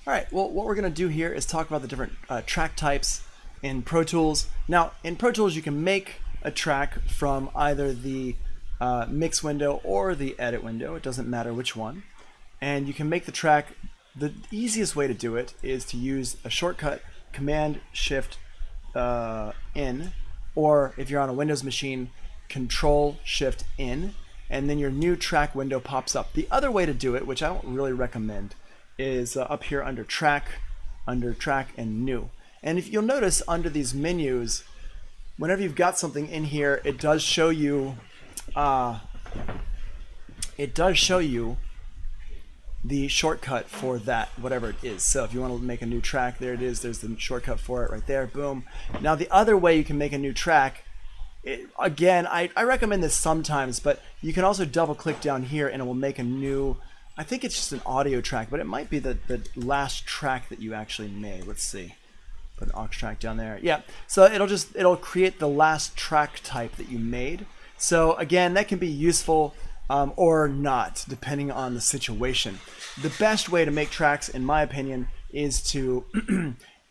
All right, well, what we're going to do here is talk about the different track types in Pro Tools. Now, in Pro Tools, you can make a track from either the mix window or the edit window. It doesn't matter which one. And you can make the track, the easiest way to do it is to use a shortcut, Command-Shift-N, or if you're on a Windows machine, Control-Shift-N, and then your new track window pops up. The other way to do it, which I don't really recommend, is up here under track, and new. And if you'll notice under these menus, whenever you've got something in here, it does show you the shortcut for that, whatever it is. So if you want to make a new track, there it is. There's the shortcut for it right there. Boom. Now the other way you can make a new track, again, I recommend this sometimes, but you can also double click down here and it will make a new, I think it's just an audio track, but it might be the last track that you actually made. Let's see. Put an aux track down there. Yeah. So it'll create the last track type that you made. So again, that can be useful or not, depending on the situation. The best way to make tracks, in my opinion, is to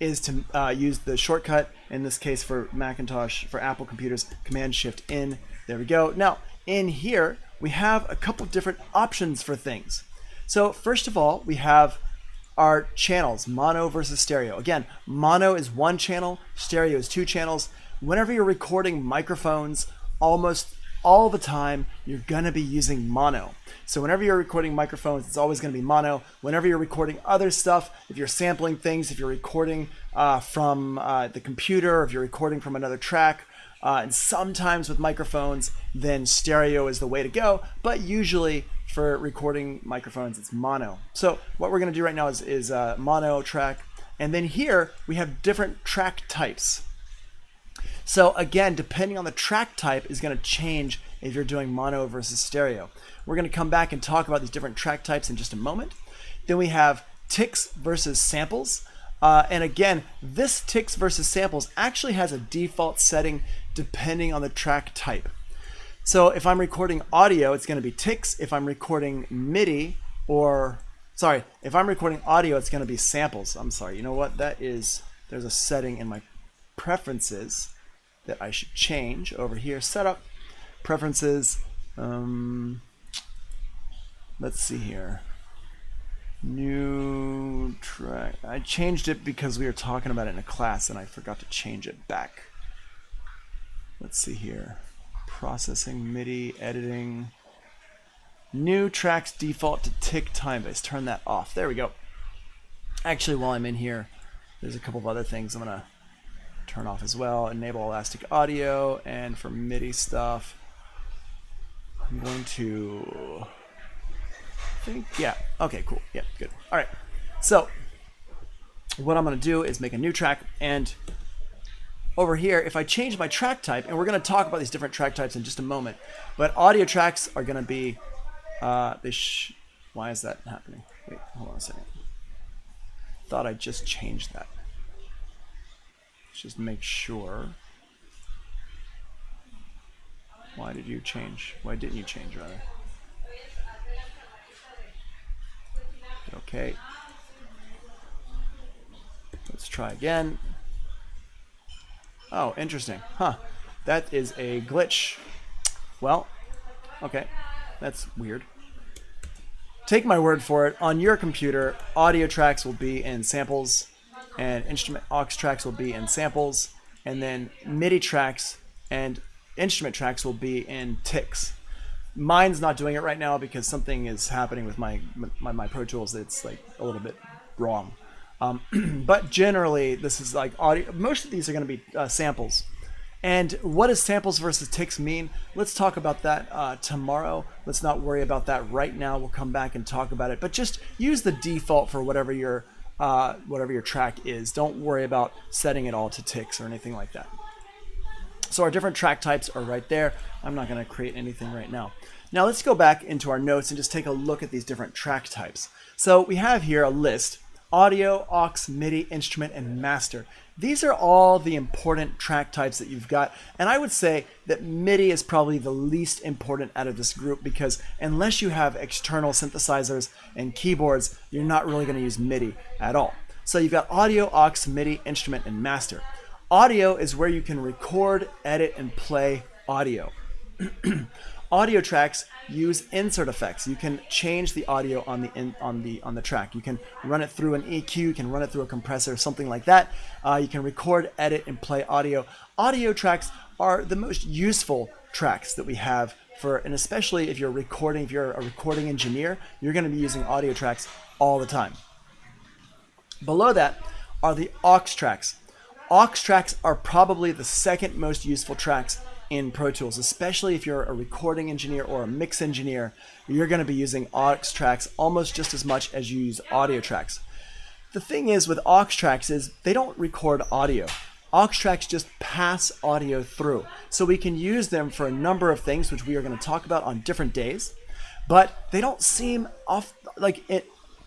use the shortcut. In this case, for Macintosh, for Apple computers, Command-Shift-N. There we go. Now, in here, we have a couple different options for things. So first of all, we have our channels, mono versus stereo. Again, mono is one channel, stereo is two channels. Whenever you're recording microphones, almost all the time, you're gonna be using mono. So whenever you're recording microphones, it's always gonna be mono. Whenever you're recording other stuff, if you're sampling things, if you're recording from the computer, if you're recording from another track, and sometimes with microphones, then stereo is the way to go, but usually for recording microphones, it's mono. So what we're gonna do right now is mono track, and then here we have different track types. So again, depending on the track type is going to change if you're doing mono versus stereo. We're going to come back and talk about these different track types in just a moment. Then we have ticks versus samples. And again, this ticks versus samples actually has a default setting depending on the track type. So if I'm recording audio, it's going to be ticks. If I'm recording MIDI if I'm recording audio, it's going to be samples. I'm sorry, you know what? There's a setting in my preferences that I should change over here. Setup, preferences. Let's see here. New track. I changed it because we were talking about it in a class and I forgot to change it back. Let's see here. Processing, MIDI, editing. New tracks default to tick time base. Turn that off. There we go. Actually, while I'm in here, there's a couple of other things I'm gonna turn off as well. Enable elastic audio, and for MIDI stuff, I'm going to okay, cool. Yeah, good. All right. So what I'm going to do is make a new track, and over here, if I change my track type, and we're going to talk about these different track types in just a moment, but audio tracks are going to be why is that happening? Wait, hold on a second. Thought I just changed that. Just make sure. Why didn't you change, rather? Okay. Let's try again. Oh, interesting. Huh. That is a glitch. Well, okay. That's weird. Take my word for it. On your computer, audio tracks will be in samples, and instrument aux tracks will be in samples, and then MIDI tracks and instrument tracks will be in ticks. Mine's not doing it right now because something is happening with my Pro Tools that's like a little bit wrong. But generally, this is like audio. Most of these are going to be samples. And what does samples versus ticks mean? Let's talk about that tomorrow. Let's not worry about that right now. We'll come back and talk about it. But just use the default for whatever your track is. Don't worry about setting it all to ticks or anything like that. So our different track types are right there. I'm not going to create anything right now. Now let's go back into our notes and just take a look at these different track types. So we have here a list audio, aux, MIDI, instrument, and master. These are all the important track types that you've got. And I would say that MIDI is probably the least important out of this group, because unless you have external synthesizers and keyboards, you're not really going to use MIDI at all. So you've got audio, aux, MIDI, instrument, and master. Audio is where you can record, edit, and play audio. Audio tracks use insert effects. You can change the audio on the track. You can run it through an EQ, you can run it through a compressor, something like that. You can record, edit, and play audio. Audio tracks are the most useful tracks that we have and especially if you're a recording engineer, you're going to be using audio tracks all the time. Below that are the aux tracks. Aux tracks are probably the second most useful tracks in Pro Tools, especially if you're a recording engineer or a mix engineer. You're going to be using aux tracks almost just as much as you use audio tracks. The thing is with aux tracks is they don't record audio. Aux tracks just pass audio through. So we can use them for a number of things, which we are going to talk about on different days, but they don't seem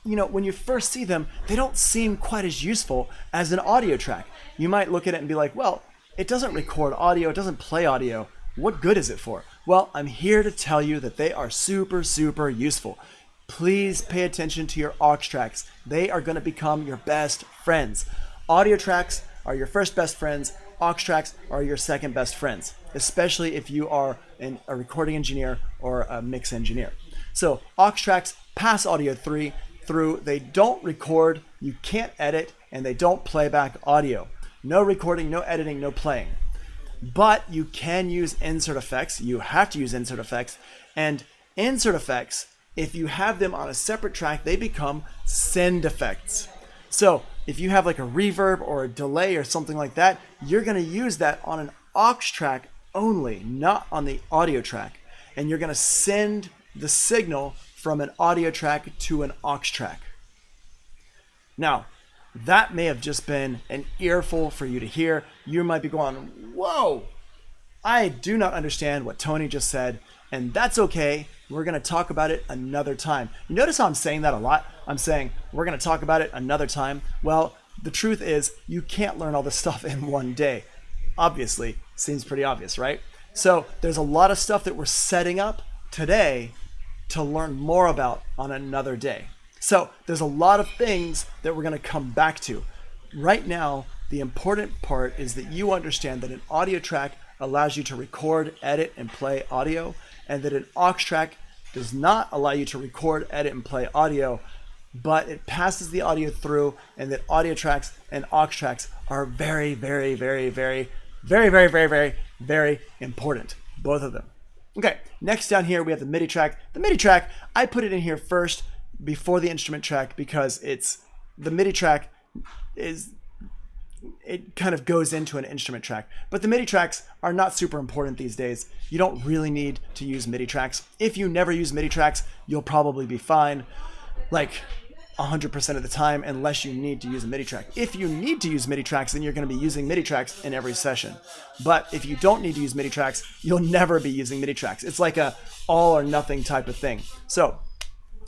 when you first see them, they don't seem quite as useful as an audio track. You might look at it and be like, well, it doesn't record audio, it doesn't play audio. What good is it for? Well, I'm here to tell you that they are super, super useful. Please pay attention to your aux tracks. They are going to become your best friends. Audio tracks are your first best friends. Aux tracks are your second best friends, especially if you are a recording engineer or a mix engineer. So aux tracks pass audio through. They don't record, you can't edit, and they don't play back audio. No recording, no editing, no playing. But you can use insert effects. You have to use insert effects. And insert effects, if you have them on a separate track, they become send effects. So if you have like a reverb or a delay or something like that, you're going to use that on an aux track only, not on the audio track. And you're going to send the signal from an audio track to an aux track. Now, that may have just been an earful for you to hear. You might be going, whoa, I do not understand what Tony just said, and that's okay. We're going to talk about it another time. You notice how I'm saying that a lot? I'm saying, we're going to talk about it another time. Well, the truth is, you can't learn all this stuff in one day. Obviously, seems pretty obvious, right? So there's a lot of stuff that we're setting up today to learn more about on another day. So there's a lot of things that we're going to come back to. Right now, the important part is that you understand that an audio track allows you to record, edit, and play audio, and that an aux track does not allow you to record, edit, and play audio, but it passes the audio through, and that audio tracks and aux tracks are very, very, very, very, very, very, very, very, very important. Both of them. Okay, next down here we have the MIDI track. The MIDI track, I put it in here first before the instrument track because the MIDI track it kind of goes into an instrument track. But the MIDI tracks are not super important these days. You don't really need to use MIDI tracks. If you never use MIDI tracks, you'll probably be fine, like 100% of the time, unless you need to use a MIDI track. If you need to use MIDI tracks, then you're going to be using MIDI tracks in every session. But if you don't need to use MIDI tracks, you'll never be using MIDI tracks. It's like a all or nothing type of thing. So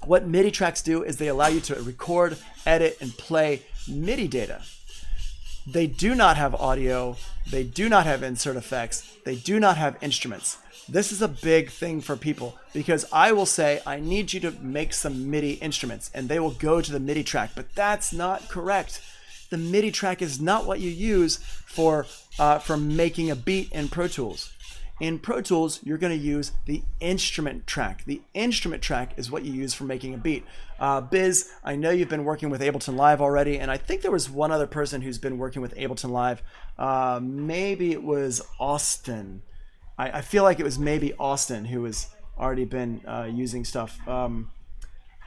what MIDI tracks do is they allow you to record, edit, and play MIDI data. They do not have audio, they do not have insert effects, they do not have instruments. This is a big thing for people because I will say, I need you to make some MIDI instruments, and they will go to the MIDI track, but that's not correct. The MIDI track is not what you use for making a beat in Pro Tools. In Pro Tools, you're going to use the instrument track. The instrument track is what you use for making a beat. Biz, I know you've been working with Ableton Live already, and I think there was one other person who's been working with Ableton Live. Maybe it was Austin. I feel like it was maybe Austin who has already been using stuff with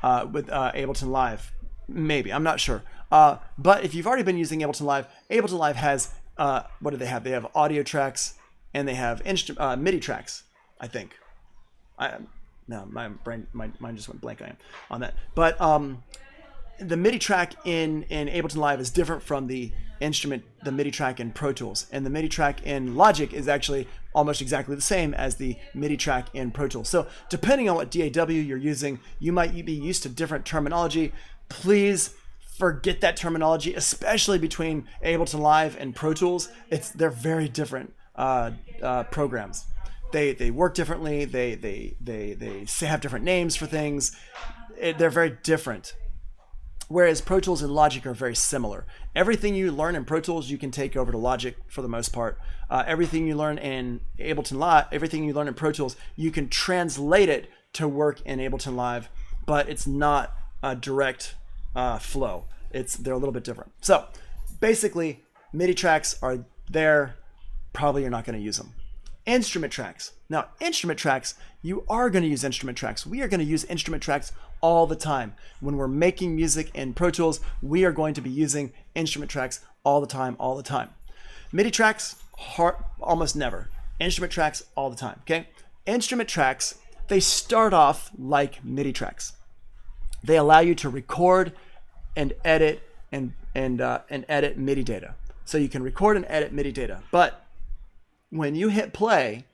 Ableton Live. Maybe, I'm not sure. But if you've already been using Ableton Live has, what do they have? They have audio tracks, and they have MIDI tracks, I think. No, my mind just went blank on that. But the MIDI track in Ableton Live is different from the MIDI track in Pro Tools. And the MIDI track in Logic is actually almost exactly the same as the MIDI track in Pro Tools. So depending on what DAW you're using, you might be used to different terminology. Please forget that terminology, especially between Ableton Live and Pro Tools. They're very different programs. They work differently. They have different names for things. They're very different. Whereas Pro Tools and Logic are very similar. Everything you learn in Pro Tools, you can take over to Logic for the most part. Everything you learn in Ableton Live, everything you learn in Pro Tools, you can translate it to work in Ableton Live, but it's not a direct flow. They're a little bit different. So basically, MIDI tracks are there. Probably you're not going to use them. Instrument tracks. Now, instrument tracks, you are going to use instrument tracks. We are going to use instrument tracks all the time. When we're making music in Pro Tools, we are going to be using instrument tracks all the time. MIDI tracks, almost never. Instrument tracks all the time, okay? Instrument tracks, they start off like MIDI tracks. They allow you to record and edit and edit MIDI data. So you can record and edit MIDI data, but when you hit play,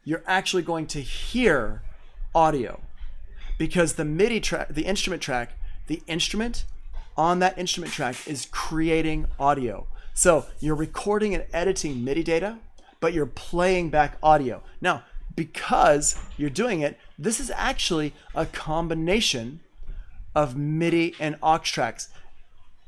you're actually going to hear audio because the MIDI track, the instrument track, the instrument on that instrument track is creating audio. So you're recording and editing MIDI data, but you're playing back audio. Now, because you're doing it, this is actually a combination of MIDI and Aux Tracks.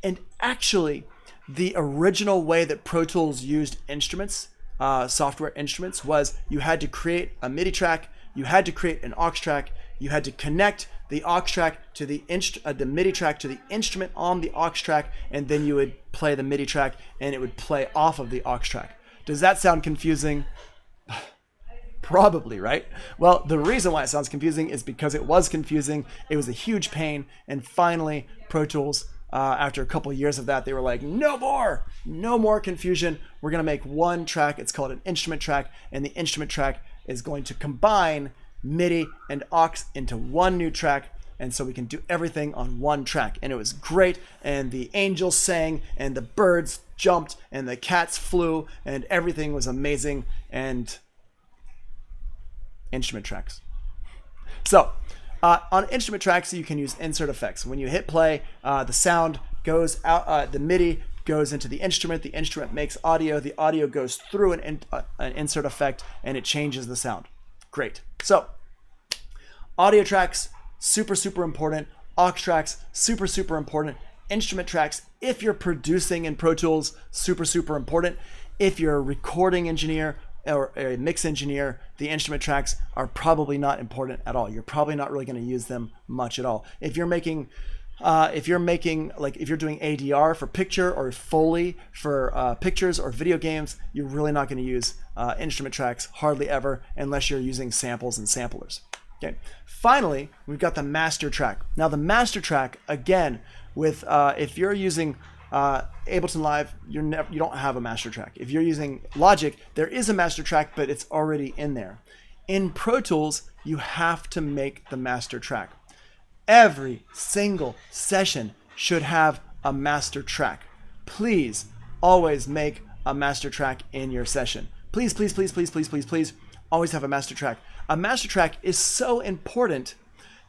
And actually, the original way that Pro Tools used instruments, software instruments, was you had to create a MIDI track, you had to create an Aux track, you had to connect the Aux track to the MIDI track to the instrument on the Aux track, and then you would play the MIDI track and it would play off of the Aux track. Does that sound confusing? Probably, right? Well, the reason why it sounds confusing is because it was confusing. It was a huge pain, and finally Pro Tools, after a couple of years of that, they were like, no more confusion. We're gonna make one track. It's called an instrument track, and the instrument track is going to combine MIDI and Aux into one new track, and so we can do everything on one track. And it was great, and the angels sang, and the birds jumped, and the cats flew, and everything was amazing. And instrument tracks. So on instrument tracks, you can use insert effects. When you hit play, the sound goes out, the MIDI goes into the instrument makes audio, the audio goes through an insert effect, and it changes the sound. Great. So audio tracks, super important. Aux tracks, super important. Instrument tracks, if you're producing in Pro Tools, super important. If you're a recording engineer or a mix engineer, the instrument tracks are probably not important at all. You're probably not really going to use them much at all. If you're doing ADR for picture or Foley for pictures or video games, you're really not going to use instrument tracks hardly ever unless you're using samples and samplers. Okay. Finally, we've got the master track. Now the master track, again, with if you're using Ableton Live, you don't have a master track. If you're using Logic, there is a master track, but it's already in there. In Pro Tools, you have to make the master track. Every single session should have a master track. Please always make a master track in your session. Please always have a master track. A master track is so important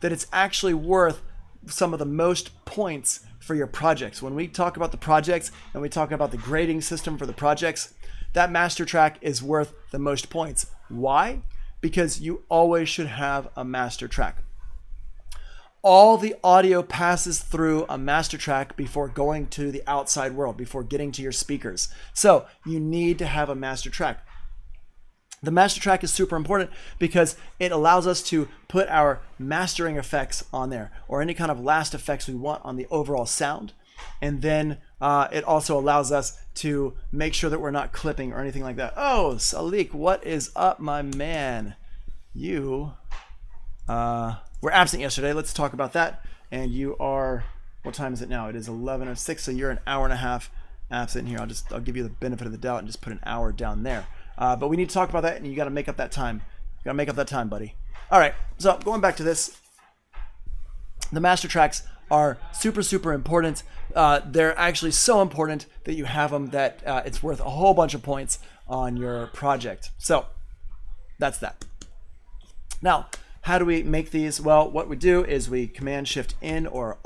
that it's actually worth some of the most points for your projects. When we talk about the projects and we talk about the grading system for the projects, that master track is worth the most points. Why? Because you always should have a master track. All the audio passes through a master track before going to the outside world, before getting to your speakers. So you need to have a master track. The master track is super important because it allows us to put our mastering effects on there, or any kind of last effects we want on the overall sound. And then it also allows us to make sure that we're not clipping or anything like that. Oh, Salik, what is up, my man? You were absent yesterday. Let's talk about that. And you are, what time is it now? It is 11:06, so you're an hour and a half absent here. I'll give you the benefit of the doubt and just put an hour down there. But we need to talk about that, and you got to make up that time. You got to make up that time, buddy. All right, so going back to this, the master tracks are super important. They're actually so important that you have them that it's worth a whole bunch of points on your project. So that's that. Now, How do we make these? Well, what we do is we Command Shift in or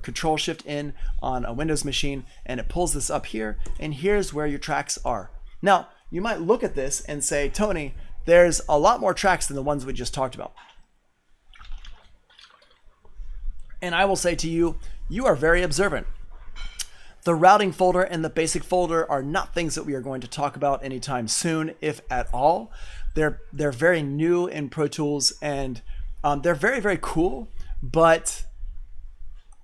Control Shift in on a Windows machine, and it pulls this up here, and here's where your tracks are. Now, you might look at this and say, Tony, there's a lot more tracks than the ones we just talked about. And I will say to you, you are very observant. The routing folder and the basic folder are not things that we are going to talk about anytime soon, if at all. They're very new in Pro Tools, and they're very, very cool, but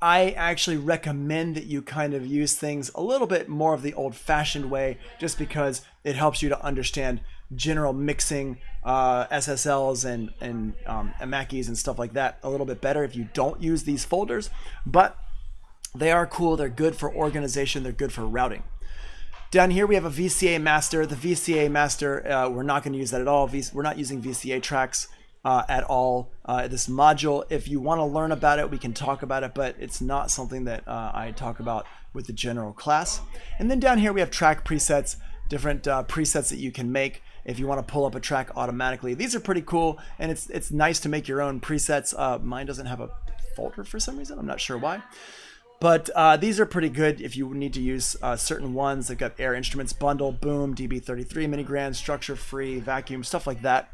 I actually recommend that you kind of use things a little bit more of the old-fashioned way, just because it helps you to understand general mixing, SSLs and Mackeys and stuff like that a little bit better if you don't use these folders. But they are cool. They're good for organization. They're good for routing. Down here we have a VCA Master. The VCA Master, we're not going to use that at all. We're not using VCA tracks at all. This module, if you want to learn about it, we can talk about it, but it's not something that I talk about with the general class. And then down here we have track presets, different presets that you can make if you want to pull up a track automatically. These are pretty cool, and it's nice to make your own presets. Mine doesn't have a folder for some reason. I'm not sure why. But these are pretty good if you need to use certain ones. They've got Air Instruments Bundle, Boom, DB33, Minigram, Structure Free, Vacuum, stuff like that.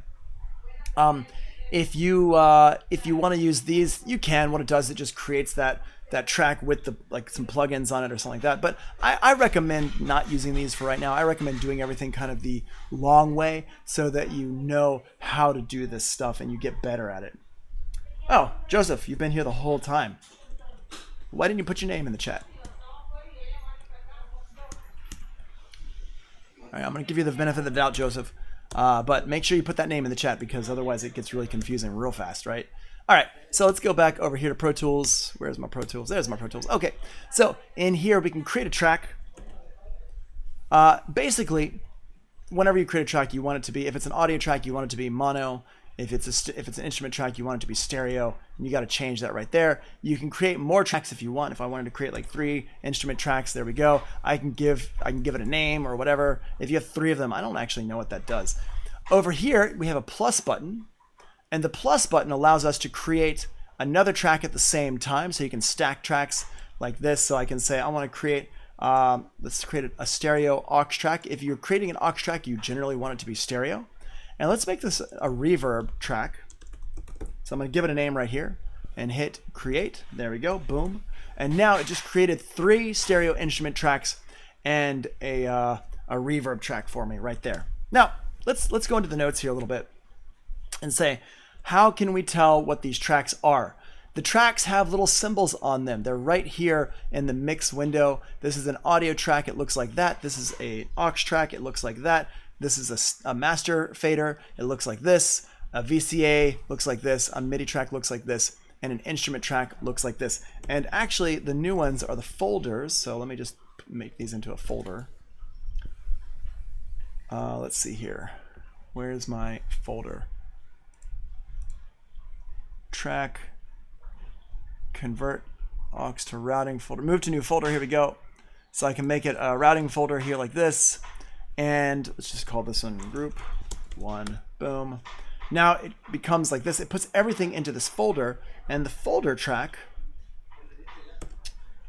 If you want to use these, you can. What it does, it just creates that track with some plugins on it or something like that. But I recommend not using these for right now. I recommend doing everything kind of the long way so that you know how to do this stuff and you get better at it. Oh, Joseph, you've been here the whole time. Why didn't you put your name in the chat? All right, I'm going to give you the benefit of the doubt, Joseph. But make sure you put that name in the chat, because otherwise it gets really confusing real fast, right? All right, so let's go back over here to Pro Tools. Where's my Pro Tools? There's my Pro Tools. Okay, so in here we can create a track. Basically, whenever you create a track, you want it to be, if it's an audio track, you want it to be mono. If it's an instrument track, you want it to be stereo, and you got to change that right there. You can create more tracks if you want. If I wanted to create like 3 instrument tracks, there we go. I can give it a name or whatever. If you have 3 of them, I don't actually know what that does. Over here, we have a plus button, and the plus button allows us to create another track at the same time, so you can stack tracks like this. So I can say I want to create, let's create a stereo aux track. If you're creating an aux track, you generally want it to be stereo. And let's make this a reverb track. So I'm going to give it a name right here and hit create. There we go, boom. And now it just created 3 stereo instrument tracks and a reverb track for me right there. Now, let's go into the notes here a little bit and say, how can we tell what these tracks are? The tracks have little symbols on them. They're right here in the mix window. This is an audio track. It looks like that. This is an aux track. It looks like that. This is a master fader. It looks like this. A VCA looks like this. A MIDI track looks like this. And an instrument track looks like this. And actually, the new ones are the folders. So let me just make these into a folder. Let's see here. Where's my folder? Track. Convert aux to routing folder. Move to new folder. Here we go. So I can make it a routing folder here like this. And let's just call this one group 1, boom. Now it becomes like this. It puts everything into this folder, and the folder track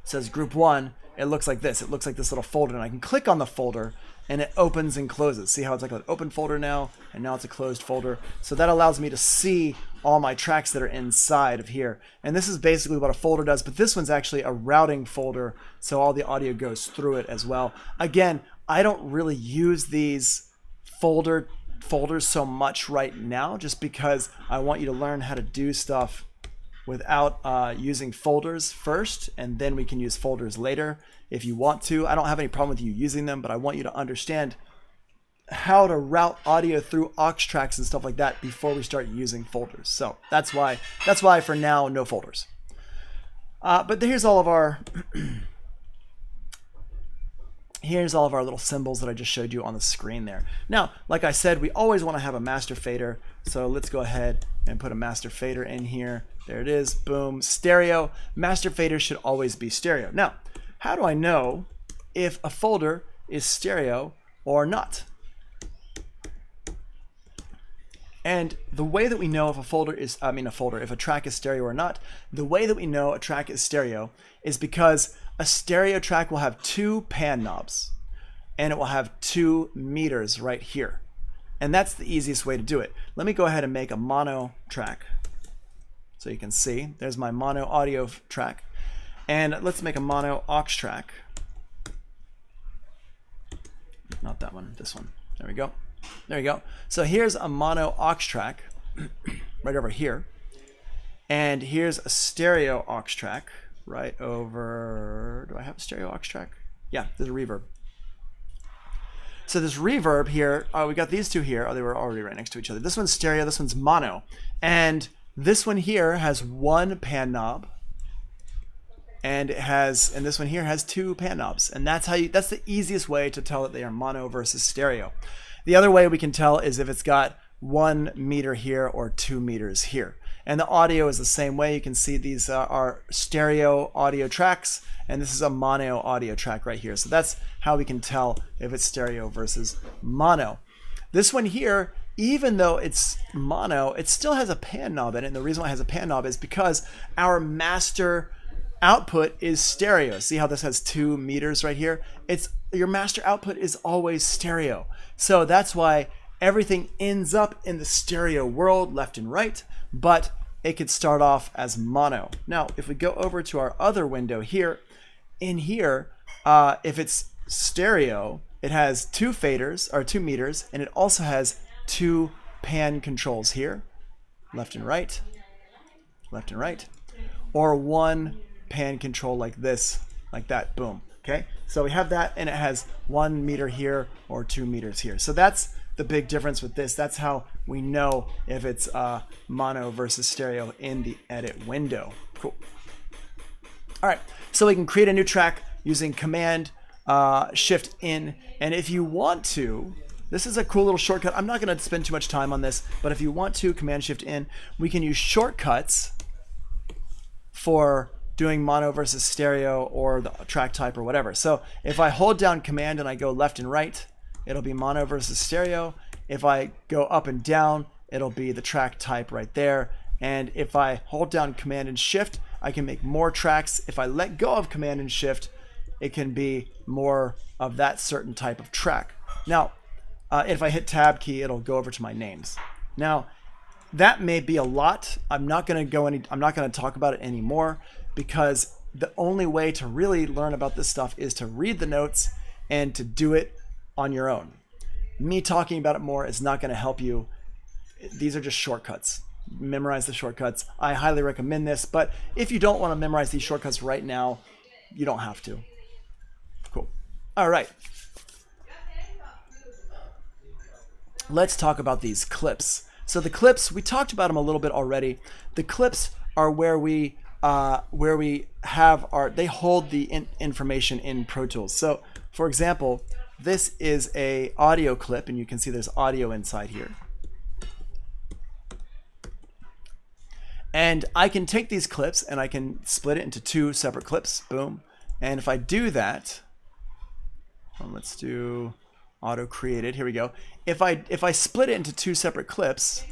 says group 1. It looks like this. It looks like this little folder, and I can click on the folder and it opens and closes. See how it's like an open folder now, and now it's a closed folder. So that allows me to see all my tracks that are inside of here. And this is basically what a folder does, but this one's actually a routing folder, so all the audio goes through it as well. Again, I don't really use these folders so much right now, just because I want you to learn how to do stuff without using folders first, and then we can use folders later if you want to. I don't have any problem with you using them, but I want you to understand how to route audio through aux tracks and stuff like that before we start using folders. So that's why for now, no folders. But here's all of our here's all of our little symbols that I just showed you on the screen there. Now, like I said, we always want to have a master fader. So let's go ahead and put a master fader in here. There it is, boom, stereo. Master fader should always be stereo. Now, how do I know if a folder is stereo or not? And the way that we know if if a track is stereo or not, the way that we know a track is stereo is because a stereo track will have 2 pan knobs and it will have 2 meters right here. And that's the easiest way to do it. Let me go ahead and make a mono track. So you can see, there's my mono audio track. And let's make a mono aux track. Not that one, this one. There we go. There you go. So here's a mono aux track right over here. And here's a stereo aux track right over, do I have a stereo aux track? Yeah, there's a reverb. So this reverb here, we got these two here. Oh, they were already right next to each other. This one's stereo, this one's mono. And this one here has 1 pan knob. And this one here has 2 pan knobs. And that's the easiest way to tell that they are mono versus stereo. The other way we can tell is if it's got 1 meter here or 2 meters here. And the audio is the same way. You can see these are stereo audio tracks, and this is a mono audio track right here. So that's how we can tell if it's stereo versus mono. This one here, even though it's mono, it still has a pan knob in it. And the reason why it has a pan knob is because our master output is stereo. See how this has 2 meters right here? Your master output is always stereo. So that's why everything ends up in the stereo world, left and right, but it could start off as mono. Now, if we go over to our other window here, in here, if it's stereo, it has 2 faders, or 2 meters, and it also has 2 pan controls here, left and right, or 1 pan control like this, like that, boom. Okay, so we have that, and it has 1 meter here or 2 meters here. So that's the big difference with this. That's how we know if it's mono versus stereo in the edit window. Cool. All right, so we can create a new track using Command Shift in, and if you want to, this is a cool little shortcut. I'm not going to spend too much time on this, but if you want to, Command Shift in, we can use shortcuts for doing mono versus stereo or the track type or whatever. So if I hold down Command and I go left and right, it'll be mono versus stereo. If I go up and down, it'll be the track type right there. And if I hold down Command and Shift, I can make more tracks. If I let go of Command and Shift, it can be more of that certain type of track. Now, if I hit Tab key, it'll go over to my names. Now, that may be a lot. I'm not going to talk about it anymore, because the only way to really learn about this stuff is to read the notes and to do it on your own. Me talking about it more is not going to help you. These are just shortcuts. Memorize the shortcuts. I highly recommend this, but if you don't want to memorize these shortcuts right now, you don't have to. Cool. All right. Let's talk about these clips. So the clips, we talked about them a little bit already. The clips are where we have they hold the information in Pro Tools. So for example, this is a audio clip, and you can see there's audio inside here. And I can take these clips and I can split it into 2 separate clips, boom. And if I do that, let's do auto created, here we go. If I split it into 2 separate clips,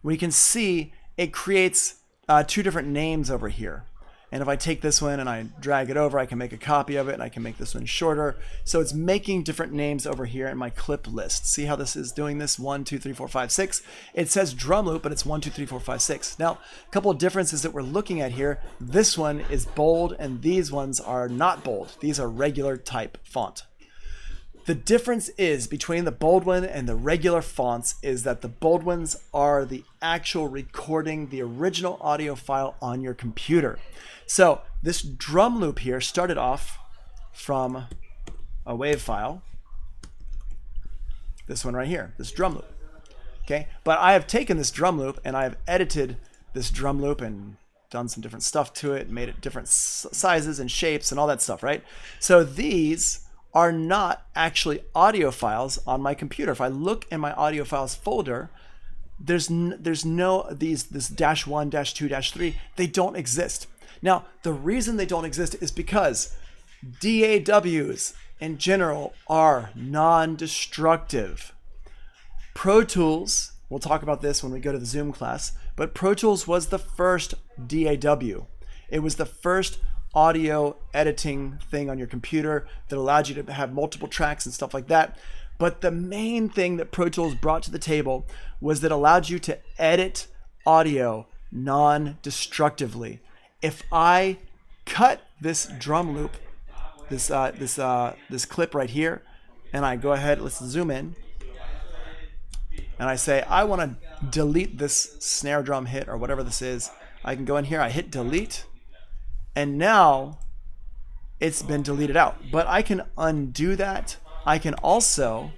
we can see it creates 2 different names over here. And if I take this one and I drag it over, I can make a copy of it, and I can make this one shorter. So it's making different names over here in my clip list. See how this is doing this? 1, 2, 3, 4, 5, 6. It says drum loop, but it's 1, 2, 3, 4, 5, 6. Now, a couple of differences that we're looking at here. This one is bold, and these ones are not bold. These are regular type font. The difference is between the bold one and the regular fonts is that the bold ones are the actual recording, the original audio file on your computer. So this drum loop here started off from a WAV file. This one right here, this drum loop. Okay, but I have taken this drum loop and I have edited this drum loop and done some different stuff to it, made it different sizes and shapes and all that stuff, right? So these are not actually audio files on my computer. If I look in my audio files folder, there's no this -1, -2, -3, they don't exist. Now, the reason they don't exist is because DAWs in general are non-destructive. Pro Tools, we'll talk about this when we go to the Zoom class, but Pro Tools was the first DAW. It was the first audio editing thing on your computer that allowed you to have multiple tracks and stuff like that. But the main thing that Pro Tools brought to the table was that it allowed you to edit audio non-destructively. If I cut this drum loop, this clip right here, and I go ahead, let's zoom in, and I say I want to delete this snare drum hit or whatever this is, I can go in here, I hit delete, and now it's been deleted out. But I can undo that. I can also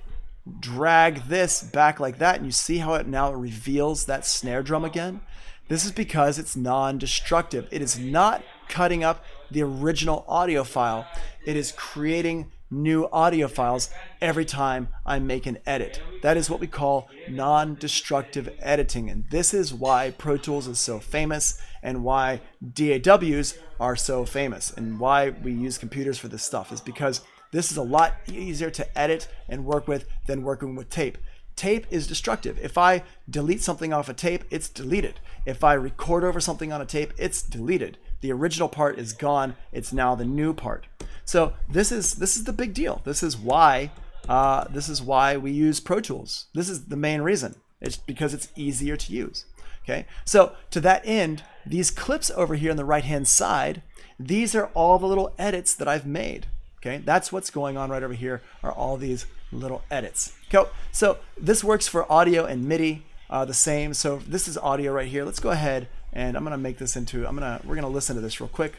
drag this back like that, and you see how it now reveals that snare drum again? This is because it's non-destructive. It is not cutting up the original audio file. It is creating new audio files every time I make an edit. That is what we call non-destructive editing. And this is why Pro Tools is so famous and why DAWs are so famous and why we use computers for this stuff, is because this is a lot easier to edit and work with than working with tape. Tape is destructive. If I delete something off a tape, it's deleted. If I record over something on a tape, it's deleted. The original part is gone. It's now the new part. So this is the big deal. This is why we use Pro Tools. This is the main reason. It's because it's easier to use. Okay. So to that end, these clips over here on the right-hand side, these are all the little edits that I've made. Okay. That's what's going on right over here, are all these little edits. Okay. So this works for audio and MIDI the same. So this is audio right here. Let's go ahead and I'm going to make this into, we're going to listen to this real quick.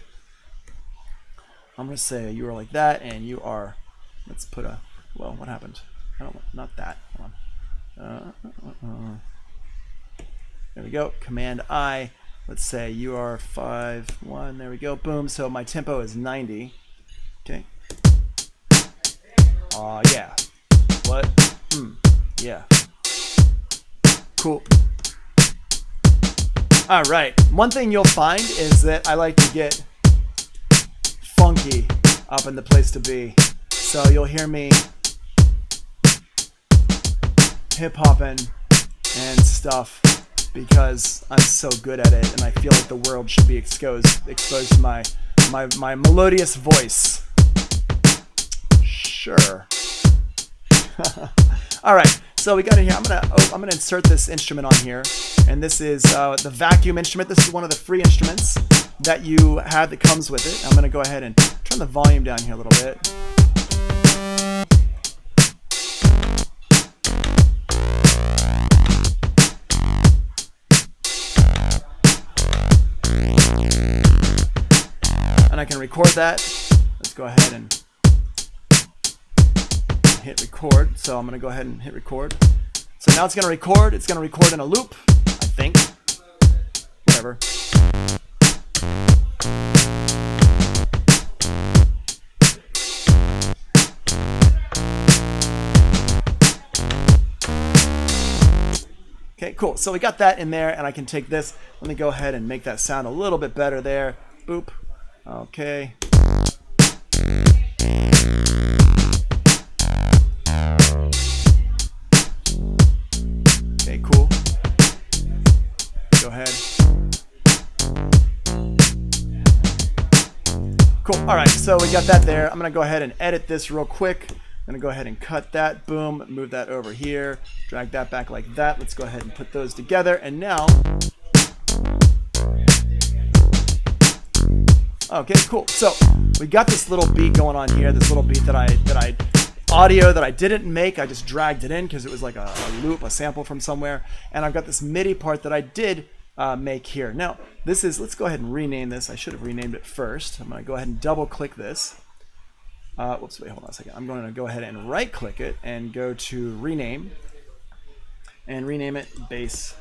I'm going to say you are like that, and you are, let's put a, well, what happened? I don't, not that. Hold on. There we go. Command I. Let's say you are 5-1. There we go. Boom. So my tempo is 90. Okay. Yeah. What? Yeah. Cool. All right. One thing you'll find is that I like to get funky up in the place to be. So you'll hear me hip hopping and stuff because I'm so good at it, and I feel like the world should be exposed to my melodious voice. Sure. All right. So we got in here. I'm gonna insert this instrument on here, and this is the vacuum instrument. This is one of the free instruments that you have that comes with it. I'm gonna go ahead and turn the volume down here a little bit. And I can record that. Let's go ahead and hit record. So I'm going to go ahead and hit record. So now it's going to record. It's going to record in a loop, I think. Whatever. Okay, cool. So we got that in there, and I can take this. Let me go ahead and make that sound a little bit better there. Boop. Okay. Okay, cool. Go ahead. Cool. All right, so we got that there. I'm going to go ahead and edit this real quick. I'm going to go ahead and cut that. Boom. Move that over here. Drag that back like that. Let's go ahead and put those together. And now... Okay, cool. So we got this little beat going on here. This little beat that I audio that I didn't make. I just dragged it in because it was like a loop, a sample from somewhere. And I've got this MIDI part that I did make here. Now, this is, let's go ahead and rename this. I should have renamed it first. I'm going to go ahead and double click this. Whoops, wait, hold on a second. I'm going to go ahead and right click it and go to rename and rename it bass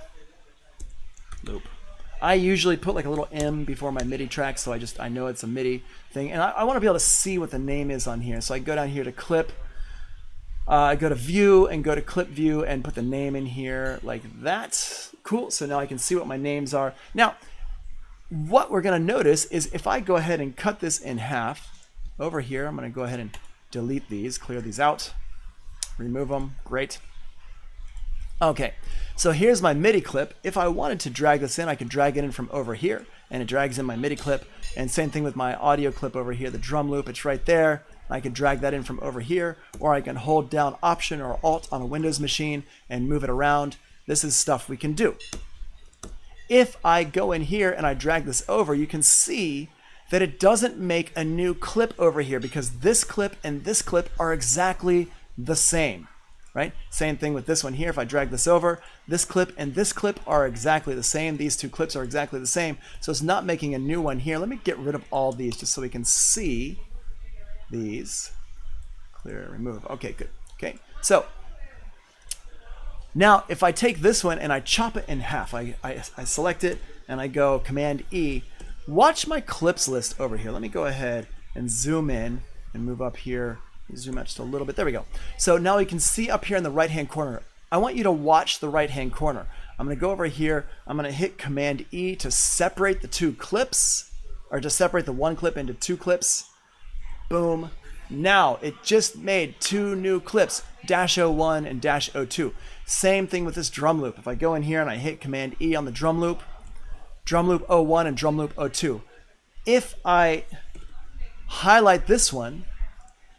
loop. I usually put like a little M before my MIDI track, so I know it's a MIDI thing. And I want to be able to see what the name is on here. So I go down here to clip, I go to view and go to clip view and put the name in here like that. Cool, so now I can see what my names are. Now, what we're gonna notice is if I go ahead and cut this in half, over here, I'm gonna go ahead and delete these, clear these out, remove them, great. Okay, so here's my MIDI clip. If I wanted to drag this in, I could drag it in from over here, and it drags in my MIDI clip. And same thing with my audio clip over here, the drum loop, it's right there. I could drag that in from over here, or I can hold down Option or Alt on a Windows machine and move it around. This is stuff we can do. If I go in here and I drag this over, you can see that it doesn't make a new clip over here because this clip and this clip are exactly the same, right? Same thing with this one here. If I drag this over, this clip and this clip are exactly the same. These two clips are exactly the same. So it's not making a new one here. Let me get rid of all these just so we can see these. Clear, remove. Okay, good. Okay, so now if I take this one and I chop it in half, I select it and I go Command E. Watch my clips list over here. Let me go ahead and zoom in and move up here. Zoom out just a little bit. There we go. So now you can see up here in the right-hand corner. I want you to watch the right-hand corner. I'm going to go over here. I'm going to hit Command E to separate the two clips, or to separate the one clip into two clips. Boom. Now it just made two new clips, -01 and -02. Same thing with this drum loop. If I go in here and I hit Command E on the drum loop 01 and drum loop 02. If I highlight this one,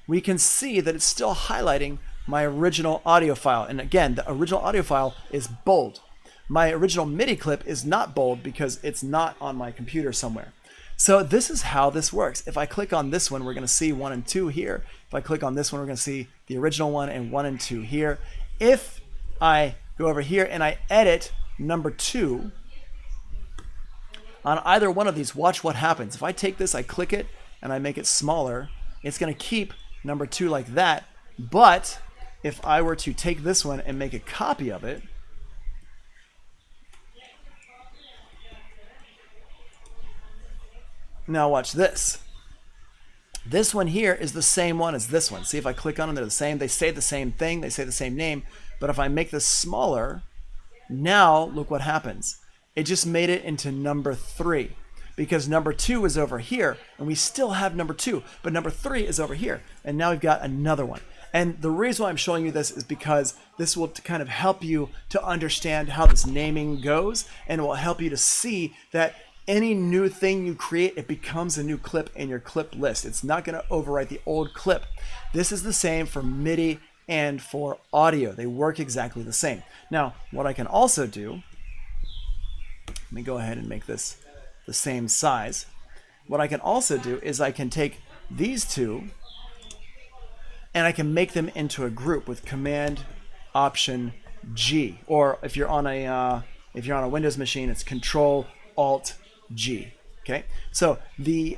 we can see that it's still highlighting my original audio file. And again, the original audio file is bold. My original MIDI clip is not bold because it's not on my computer somewhere. So this is how this works. If I click on this one, we're going to see 1 and 2 here. If I click on this one, we're going to see the original one and 1 and 2 here. If I go over here and I edit number 2, on either one of these, watch what happens. If I take this, I click it, and I make it smaller, it's going to keep number 2 like that. But if I were to take this one and make a copy of it, now watch this. This one here is the same one as this one. See, if I click on them, they're the same. They say the same thing. They say the same name. But if I make this smaller, now look what happens. It just made it into number 3 because number 2 is over here and we still have number 2, but number 3 is over here. And now we've got another one. And the reason why I'm showing you this is because this will kind of help you to understand how this naming goes, and it will help you to see that any new thing you create, it becomes a new clip in your clip list. It's not going to overwrite the old clip. This is the same for MIDI and for audio. They work exactly the same. Now, what I can also do, let me go ahead and make this the same size. What I can also do is I can take these two and I can make them into a group with Command Option G. Or if you're on a Windows machine, it's Control Alt G. Okay, so the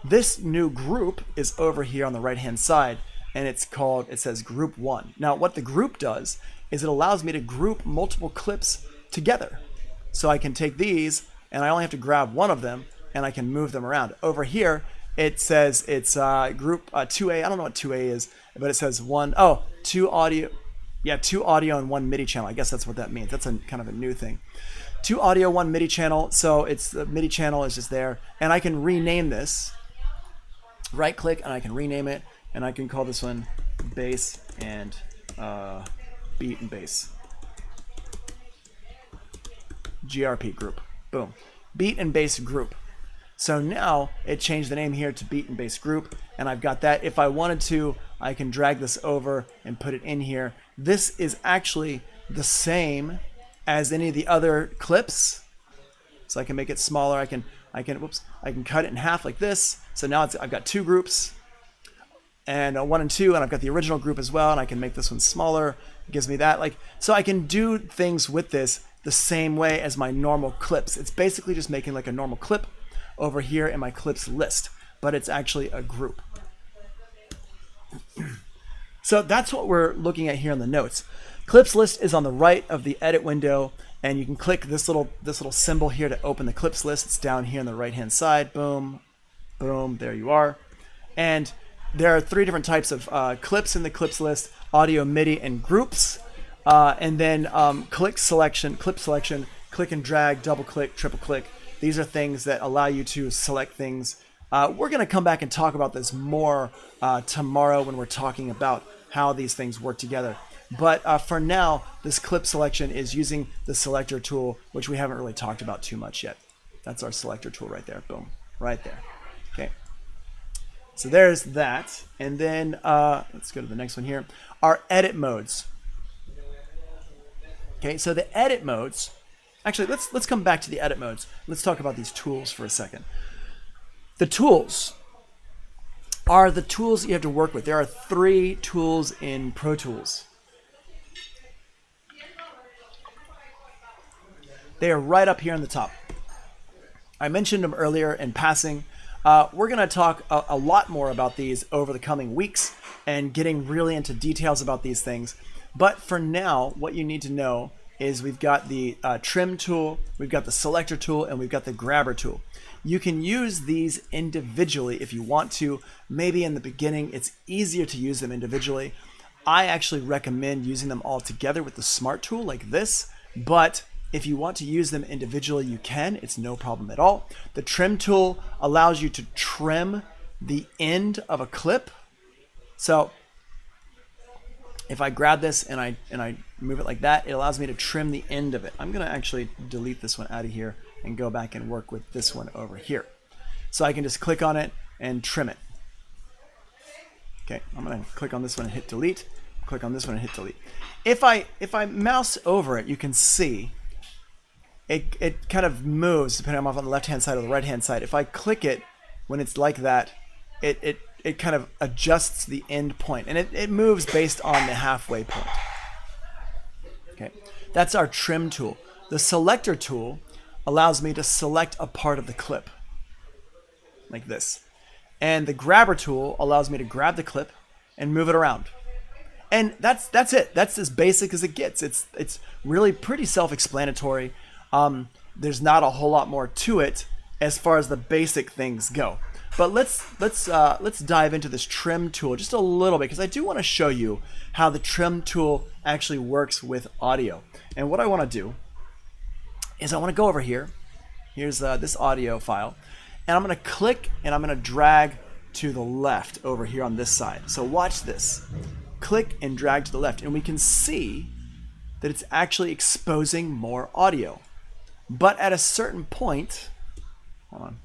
this new group is over here on the right hand side, and it says Group 1. Now what the group does is it allows me to group multiple clips together. So I can take these and I only have to grab one of them and I can move them around. Over here it says it's group 2A. I don't know what 2A is, but it says two audio. Yeah, 2 audio and 1 MIDI channel. I guess that's what that means. That's kind of a new thing. 2 audio, 1 MIDI channel. So it's the MIDI channel is just there, and I can rename this. Right click and I can rename it, and I can call this one bass and beat and bass. GRP group. Boom. Beat and bass group. So now it changed the name here to beat and bass group, and I've got that. If I wanted to, I can drag this over and put it in here. This is actually the same as any of the other clips. So I can make it smaller. I can cut it in half like this. So now I've got 2 groups, and 1 and 2, and I've got the original group as well, and I can make this one smaller. It gives me that. So I can do things with this the same way as my normal clips. It's basically just making like a normal clip over here in my clips list, but it's actually a group. So that's what we're looking at here in the notes. Clips list is on the right of the edit window, and you can click this little symbol here to open the clips list. It's down here on the right hand side. Boom, boom, there you are. And there are 3 different types of clips in the clips list: audio, MIDI, and groups. And then clip selection, click and drag, double click, triple click. These are things that allow you to select things. We're going to come back and talk about this more tomorrow when we're talking about how these things work together. But for now, this clip selection is using the selector tool, which we haven't really talked about too much yet. That's our selector tool right there. Boom. Right there. Okay. So there's that. And then let's go to the next one here. Our edit modes. Okay, so the edit modes. Actually, let's come back to the edit modes. Let's talk about these tools for a second. The tools are the tools you have to work with. There are 3 tools in Pro Tools. They are right up here on the top. I mentioned them earlier in passing. We're going to talk a lot more about these over the coming weeks and getting really into details about these things. But for now, what you need to know is we've got the trim tool, we've got the selector tool, and we've got the grabber tool. You can use these individually if you want to. Maybe in the beginning, it's easier to use them individually. I actually recommend using them all together with the smart tool like this, but if you want to use them individually, you can. It's no problem at all. The trim tool allows you to trim the end of a clip. So if I grab this and I move it like that, it allows me to trim the end of it. I'm going to actually delete this one out of here and go back and work with this one over here. So I can just click on it and trim it. Okay, I'm going to click on this one and hit delete. Click on this one and hit delete. If I mouse over it, you can see it kind of moves depending on the left-hand side or the right-hand side. If I click it when it's like that, it kind of adjusts the end point, and it moves based on the halfway point. Okay, that's our trim tool. The selector tool allows me to select a part of the clip, like this. And the grabber tool allows me to grab the clip and move it around. And that's it. That's as basic as it gets. It's really pretty self-explanatory. There's not a whole lot more to it as far as the basic things go. But let's dive into this trim tool just a little bit, because I do want to show you how the trim tool actually works with audio. And what I want to do is I want to go over here. Here's this audio file, and I'm going to click and I'm going to drag to the left over here on this side. So watch this. Click and drag to the left, and we can see that it's actually exposing more audio. But at a certain point, hold on,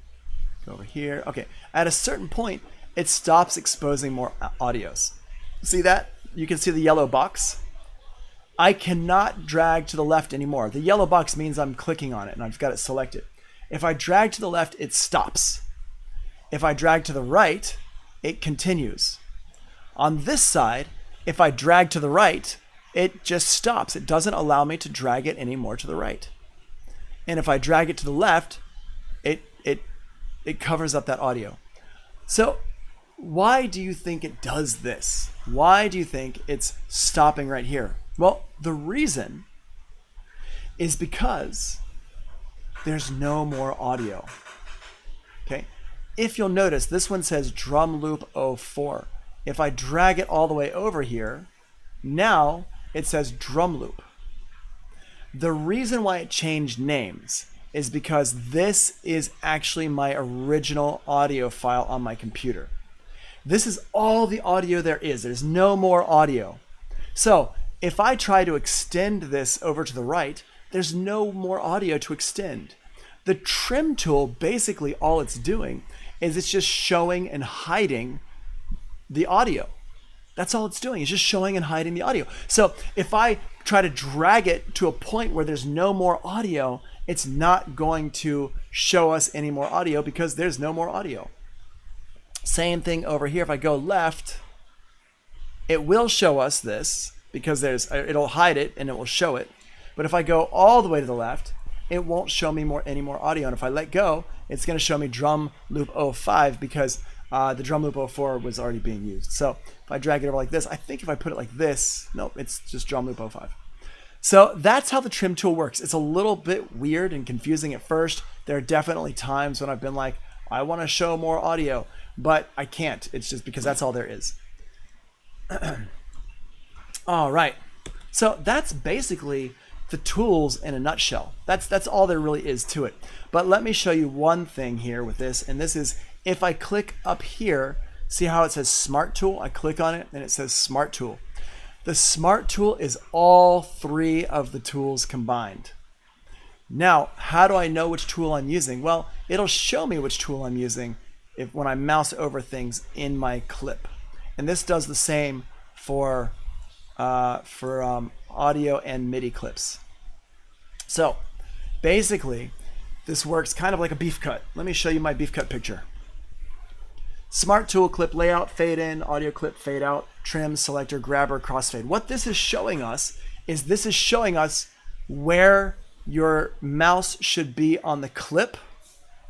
go over here. Okay, at a certain point, it stops exposing more audios. See that? You can see the yellow box. I cannot drag to the left anymore. The yellow box means I'm clicking on it and I've got it selected. If I drag to the left, it stops. If I drag to the right, it continues. On this side, if I drag to the right, it just stops. It doesn't allow me to drag it anymore to the right. And if I drag it to the left, it covers up that audio. So why do you think it does this? Why do you think it's stopping right here? Well, the reason is because there's no more audio. Okay? If you'll notice, this one says drum loop 04. If I drag it all the way over here, now it says drum loop. The reason why it changed names is because this is actually my original audio file on my computer. This is all the audio there is. There's no more audio. So if I try to extend this over to the right, there's no more audio to extend. The trim tool, basically all it's doing is it's just showing and hiding the audio. That's all it's doing. It's just showing and hiding the audio. So if I try to drag it to a point where there's no more audio, it's not going to show us any more audio because there's no more audio. Same thing over here. If I go left, it will show us this because it'll hide it and it will show it. But if I go all the way to the left, it won't show me any more audio. And if I let go, it's going to show me drum loop 05 because the drum loop 04 was already being used. So if I drag it over like this, I think if I put it like this, nope, it's just drum loop 05. So that's how the trim tool works. It's a little bit weird and confusing at first. There are definitely times when I've been like, I want to show more audio, but I can't. It's just because that's all there is. All right. So that's basically the tools in a nutshell. That's all there really is to it. But let me show you one thing here with this, and this is if I click up here, see how it says Smart Tool? I click on it and it says Smart Tool. The Smart tool is all three of the tools combined. Now, how do I know which tool I'm using? Well, it'll show me which tool I'm using when I mouse over things in my clip. And this does the same for audio and MIDI clips. So basically, this works kind of like a beef cut. Let me show you my beef cut picture. Smart tool, clip layout, fade in, audio clip, fade out, trim, selector, grabber, crossfade. What this is showing us is where your mouse should be on the clip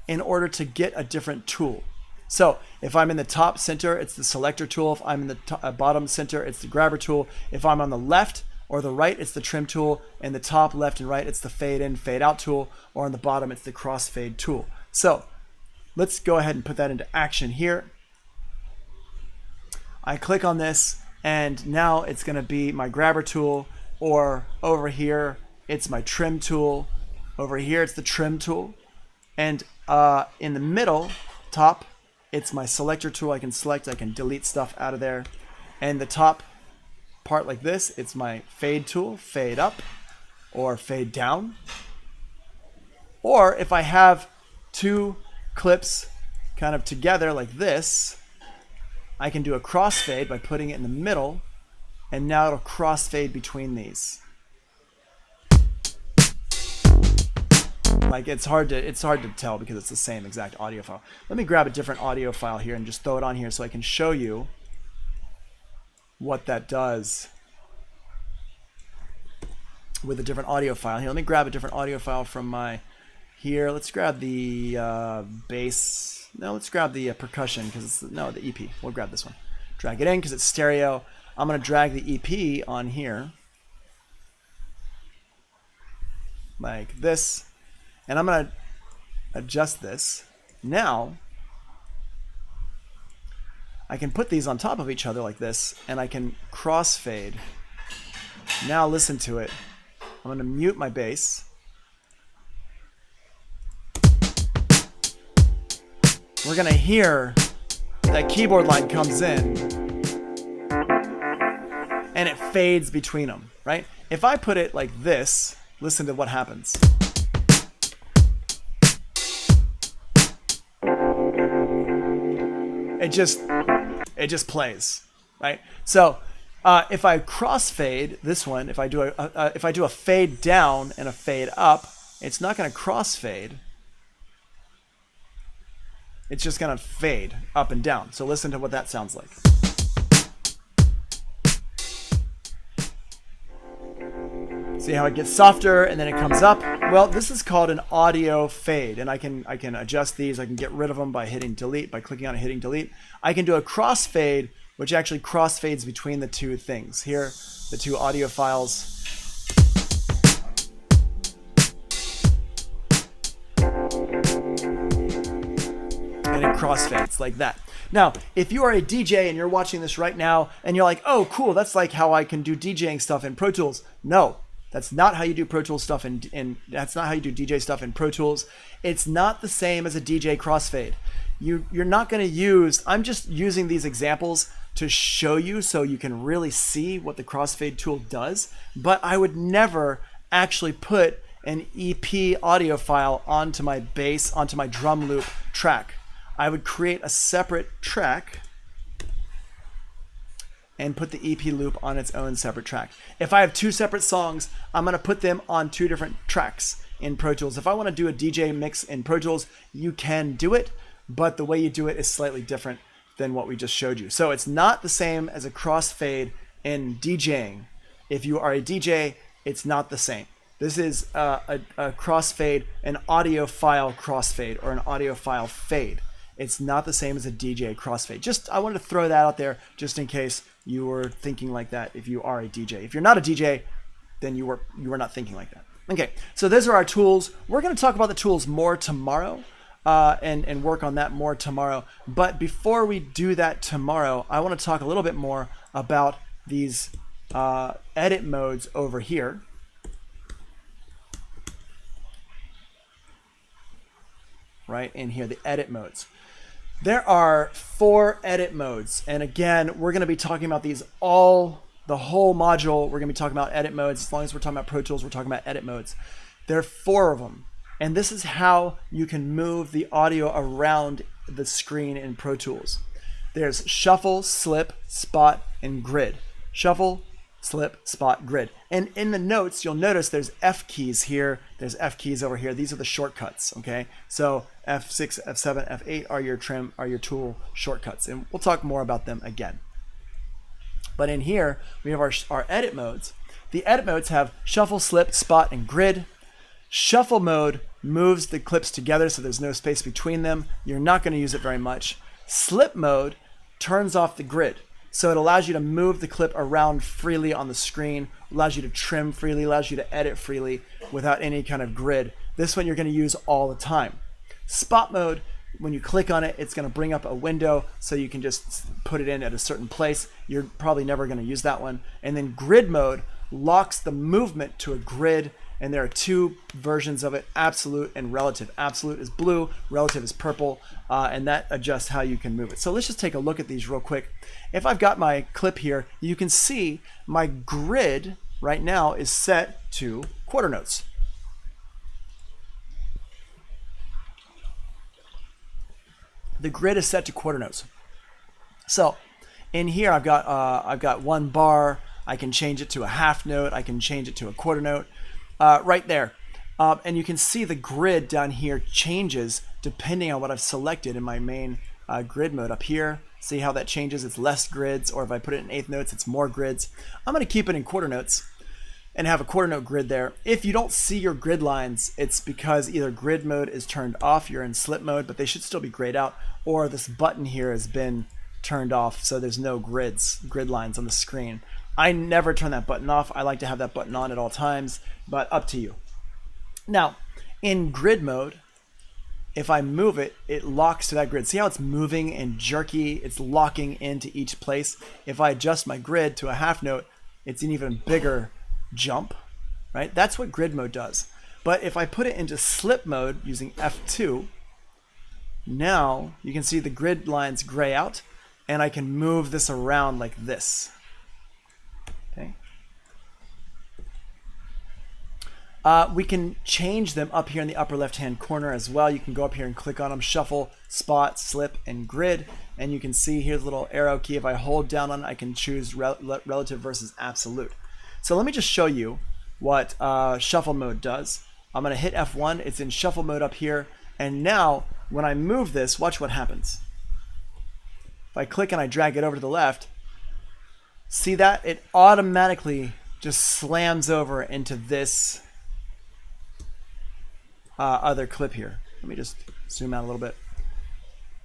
in order to get a different tool. So if I'm in the top center, it's the selector tool. If I'm in the bottom center, it's the grabber tool. If I'm on the left or the right, it's the trim tool. In the top, left, and right, it's the fade in, fade out tool. Or on the bottom, it's the crossfade tool. So let's go ahead and put that into action here. I click on this, and now it's going to be my grabber tool, or over here, it's my trim tool. Over here, it's the trim tool. And in the middle, top, it's my selector tool. I can select, I can delete stuff out of there. And the top part like this, it's my fade tool, fade up or fade down. Or if I have two clips kind of together like this, I can do a crossfade by putting it in the middle, and now it'll crossfade between these. Like it's hard to tell because it's the same exact audio file. Let me grab a different audio file here and just throw it on here so I can show you what that does with a different audio file. Here, let me grab a different audio file from my here. Let's grab the bass. No, let's grab the percussion because it's the EP. We'll grab this one. Drag it in because it's stereo. I'm going to drag the EP on here like this, and I'm going to adjust this. Now I can put these on top of each other like this, and I can crossfade. Now listen to it. I'm going to mute my bass. We're going to hear that keyboard line comes in and it fades between them, right? If I put it like this, listen to what happens. It just plays, right? So if I crossfade this one, if I do a fade down and a fade up, it's not going to crossfade. It's just going to fade up and down. So listen to what that sounds like. See how it gets softer and then it comes up? Well, this is called an audio fade, and I can adjust these. I can get rid of them by hitting delete, by clicking on it, hitting delete. I can do a crossfade, which actually crossfades between the two things. Here, the two audio files. And it crossfades like that. Now, if you are a DJ and you're watching this right now and you're like, oh, cool, that's like how I can do DJing stuff in Pro Tools. No, that's not how you do Pro Tools stuff and that's not how you do DJ stuff in Pro Tools. It's not the same as a DJ crossfade. You're not going to use, I'm just using these examples to show you so you can really see what the crossfade tool does, but I would never actually put an EP audio file onto my bass, onto my drum loop track. I would create a separate track and put the EP loop on its own separate track. If I have two separate songs, I'm going to put them on two different tracks in Pro Tools. If I want to do a DJ mix in Pro Tools, you can do it, but the way you do it is slightly different than what we just showed you. So it's not the same as a crossfade in DJing. If you are a DJ, it's not the same. This is a crossfade, an audio file crossfade, or an audio file fade. It's not the same as a DJ crossfade. I wanted to throw that out there just in case you were thinking like that if you are a DJ. If you're not a DJ, then you were not thinking like that. Okay, so those are our tools. We're going to talk about the tools more tomorrow and work on that more tomorrow. But before we do that tomorrow, I want to talk a little bit more about these edit modes over here. Right in here, the edit modes. There are 4 edit modes, and again, we're going to be talking about these all the whole module, we're going to be talking about edit modes. As long as we're talking about Pro Tools, we're talking about edit modes. There are 4 of them. And this is how you can move the audio around the screen in Pro Tools. There's shuffle, slip, spot, and grid. Shuffle, slip, spot, grid. And in the notes, you'll notice there's F keys here. There's F keys over here. These are the shortcuts, okay? So F6, F7, F8 are your tool shortcuts. And we'll talk more about them again. But in here, we have our edit modes. The edit modes have shuffle, slip, spot, and grid. Shuffle mode moves the clips together so there's no space between them. You're not going to use it very much. Slip mode turns off the grid. So it allows you to move the clip around freely on the screen, allows you to trim freely, allows you to edit freely without any kind of grid. This one you're going to use all the time. Spot mode, when you click on it, it's going to bring up a window so you can just put it in at a certain place. You're probably never going to use that one. And then grid mode locks the movement to a grid, and there are 2 versions of it, absolute and relative. Absolute is blue, relative is purple, and that adjusts how you can move it. So let's just take a look at these real quick. If I've got my clip here, you can see my grid right now is set to quarter notes. The grid is set to quarter notes. So in here I've got 1 bar. I can change it to a half note. I can change it to a quarter note. Right there. And you can see the grid down here changes depending on what I've selected in my main grid mode up here. See how that changes? It's less grids, or if I put it in eighth notes, it's more grids. I'm going to keep it in quarter notes and have a quarter note grid there. If you don't see your grid lines, it's because either grid mode is turned off, you're in slip mode, but they should still be grayed out, or this button here has been turned off so there's no grid lines on the screen. I never turn that button off. I like to have that button on at all times, but up to you. Now, in grid mode, if I move it, it locks to that grid. See how it's moving and jerky? It's locking into each place. If I adjust my grid to a half note, it's an even bigger jump, right? That's what grid mode does. But if I put it into slip mode using F2, now you can see the grid lines gray out, and I can move this around like this. Okay. We can change them up here in the upper left-hand corner as well. You can go up here and click on them, shuffle, spot, slip, and grid. And you can see here's a little arrow key. If I hold down on it, I can choose relative versus absolute. So let me just show you what shuffle mode does. I'm going to hit F1. It's in shuffle mode up here. And now when I move this, watch what happens. If I click and I drag it over to the left, see that? It automatically just slams over into this other clip here. Let me just zoom out a little bit.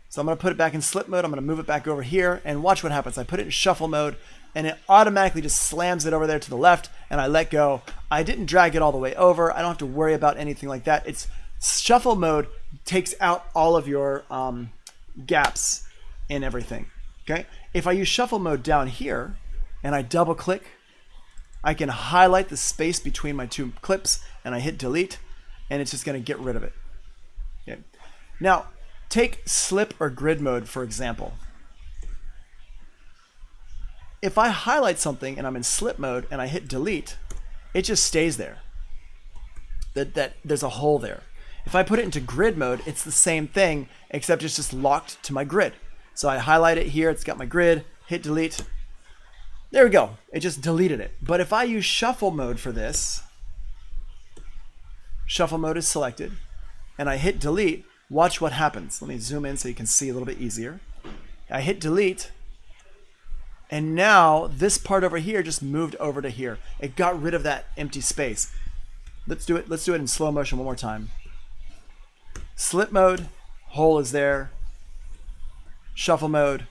So I'm going to put it back in slip mode. I'm going to move it back over here and watch what happens. I put it in shuffle mode and it automatically just slams it over there to the left, and I let go. I didn't drag it all the way over. I don't have to worry about anything like that. It's shuffle mode takes out all of your gaps in everything. Okay. If I use shuffle mode down here and I double click, I can highlight the space between my 2 clips and I hit delete, and it's just going to get rid of it. Okay. Now, take slip or grid mode, for example. If I highlight something and I'm in slip mode and I hit delete, it just stays there. That there's a hole there. If I put it into grid mode, it's the same thing, except it's just locked to my grid. So I highlight it here, it's got my grid, hit delete. There we go, it just deleted it. But if I use shuffle mode for this, shuffle mode is selected, and I hit delete, watch what happens. Let me zoom in so you can see a little bit easier. I hit delete, and now this part over here just moved over to here. It got rid of that empty space. Let's do it in slow motion one more time. Slip mode, hole is there. Shuffle mode,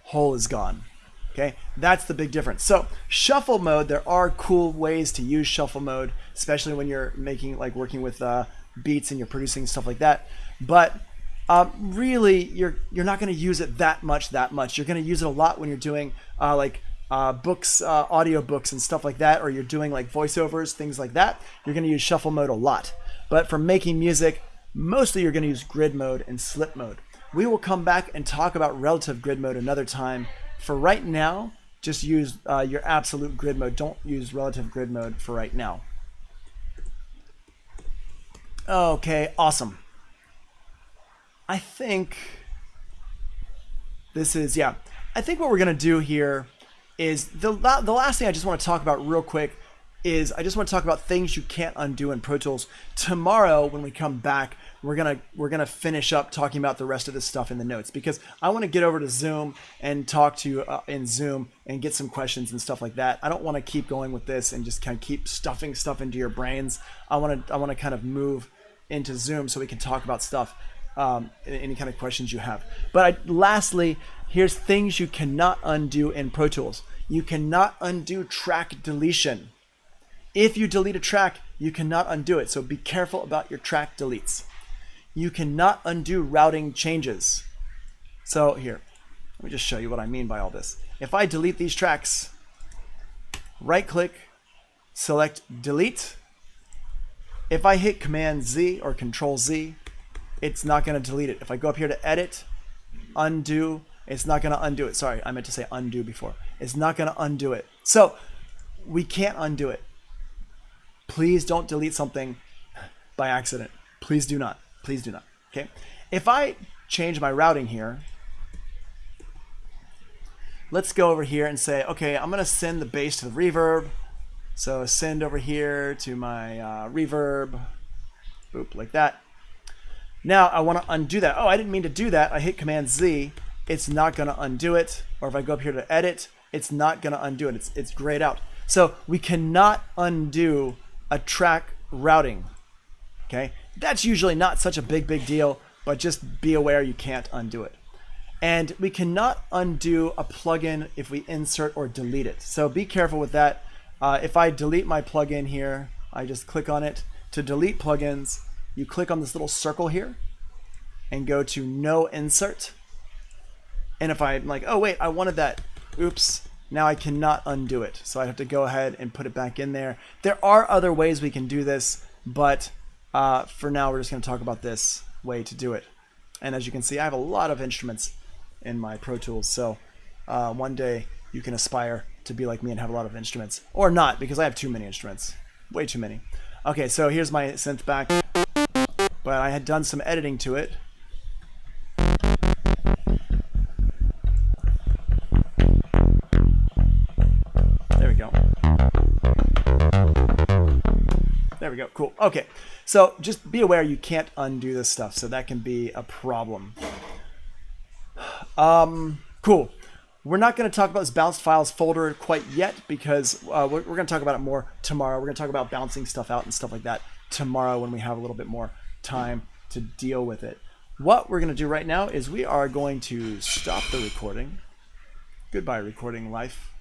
hole is gone. Okay, that's the big difference. So shuffle mode, there are cool ways to use shuffle mode, especially when you're working with beats and you're producing stuff like that. But really, you're not going to use it that much. You're going to use it a lot when you're doing books, audio books and stuff like that, or you're doing like voiceovers, things like that. You're going to use shuffle mode a lot. But for making music, mostly you're going to use grid mode and slip mode. We will come back and talk about relative grid mode another time. For right now, just use your absolute grid mode. Don't use relative grid mode for right now. Okay, awesome. I think this is, yeah. I think what we're going to do here is the last thing I just want to talk about real quick is I just want to talk about things you can't undo in Pro Tools. Tomorrow when we come back, we're gonna finish up talking about the rest of this stuff in the notes, because I want to get over to Zoom and talk to you in Zoom and get some questions and stuff like that. I don't want to keep going with this and just kind of keep stuffing stuff into your brains. I want to kind of move into Zoom so we can talk about stuff, any kind of questions you have. But lastly, here's things you cannot undo in Pro Tools. You cannot undo track deletion. If you delete a track, you cannot undo it. So be careful about your track deletes. You cannot undo routing changes. So here, let me just show you what I mean by all this. If I delete these tracks, right click, select delete. If I hit Command Z or Control Z, it's not going to delete it. If I go up here to edit, undo, it's not going to undo it. Sorry, I meant to say undo before. It's not going to undo it. So we can't undo it. Please don't delete something by accident. Please do not. Please do not. Okay. If I change my routing here, let's go over here and say, okay, I'm going to send the bass to the reverb. So send over here to my reverb. Boop, like that. Now I want to undo that. Oh, I didn't mean to do that. I hit Command Z. It's not going to undo it. Or if I go up here to edit, it's not going to undo it. It's grayed out. So we cannot undo a track routing. Okay, that's usually not such a big deal, but just be aware you can't undo it. And we cannot undo a plugin if we insert or delete it. So be careful with that. If I delete my plugin here, I just click on it. To delete plugins, you click on this little circle here and go to no insert. And if I'm like, oh wait, I wanted that, oops, now I cannot undo it. So I have to go ahead and put it back in there. There are other ways we can do this, but for now we're just going to talk about this way to do it. And as you can see, I have a lot of instruments in my Pro Tools. So one day you can aspire to be like me and have a lot of instruments. Or not, because I have too many instruments. Way too many. Okay, so here's my synth back. But I had done some editing to it. There we go. There we go. Cool. Okay. So just be aware you can't undo this stuff. So that can be a problem. Cool. We're not going to talk about this bounced files folder quite yet, because we're going to talk about it more tomorrow. We're going to talk about bouncing stuff out and stuff like that tomorrow when we have a little bit more time to deal with it. What we're going to do right now is we are going to stop the recording. Goodbye, recording life.